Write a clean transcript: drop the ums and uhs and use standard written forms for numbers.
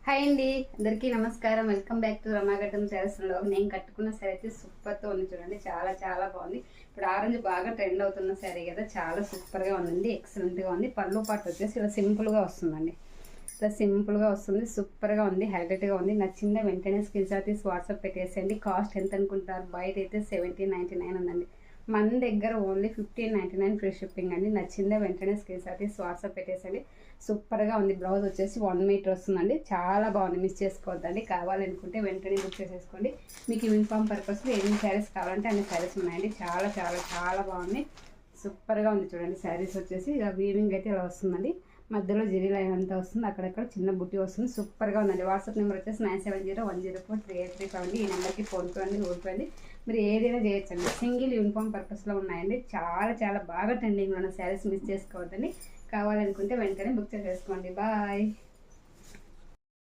Hi అండి, అందరికీ నమస్కారం. వెల్కమ్ బ్యాక్ టు రమాగడ్డం శారీస్లో. నేను కట్టుకున్న శారీ అయితే సూపర్తో ఉంది చూడండి. చాలా చాలా బాగుంది. ఇప్పుడు ఆరెంజ్ బాగా ట్రెండ్ అవుతున్న శారీ కదా, చాలా సూపర్గా ఉందండి. ఎక్సలెంట్గా ఉంది. పళ్ళు పాటు వచ్చేసి ఇలా సింపుల్గా వస్తుందండి. ఇలా సింపుల్గా వస్తుంది. సూపర్గా ఉంది. హైలైట్గా ఉంది. నచ్చిందా వెంటనే స్క్రీన్ షాట్ తీసి వాట్సాప్ పెట్టేసేయండి. కాస్ట్ ఎంత అనుకుంటారు? బయట అయితే 1799 ఉందండి. మన దగ్గర ఓన్లీ 1599 ఫ్రీ షిప్పింగ్ అండి. నచ్చిందా వెంటనే స్క్రీన్ షాట్ తీసి వాట్సాప్ పెట్టేసండి. సూపర్గా ఉంది. బ్లౌజ్ వచ్చేసి 1 మీటర్ వస్తుందండి. చాలా బాగుంది. మిస్ చేసుకోవద్దండి. కావాలనుకుంటే వెంటనే బుక్ చేసేసుకోండి. మీకు యూనిఫామ్ పర్పస్లో ఎన్ని శారీస్ కావాలంటే అన్ని శారీస్ ఉన్నాయండి. చాలా చాలా చాలా బాగుంది. సూపర్గా ఉంది చూడండి. శారీస్ వచ్చేసి ఇలా వీవింగ్ అయితే ఇలా వస్తుందండి. మధ్యలో జరీ లైన్ అంతా వస్తుంది. అక్కడక్కడ చిన్న బుట్టి వస్తుంది. సూపర్గా ఉందండి. వాట్సాప్ నెంబర్ వచ్చేసి 9701043835 అండి. ఈ నెంబర్కి ఫోన్పే అండి, గూగుల్ అండి. మీరు ఏదైనా చేయొచ్చండి. సింగిల్ యూనిఫామ్ పర్పస్లో ఉన్నాయండి. చాలా చాలా బాగా ట్రెండింగ్లో ఉన్న శారీస్ మిస్ చేసుకోవద్దండి. కావాలనుకుంటే వెంటనే బుక్ చేసేసుకోండి. బాయ్.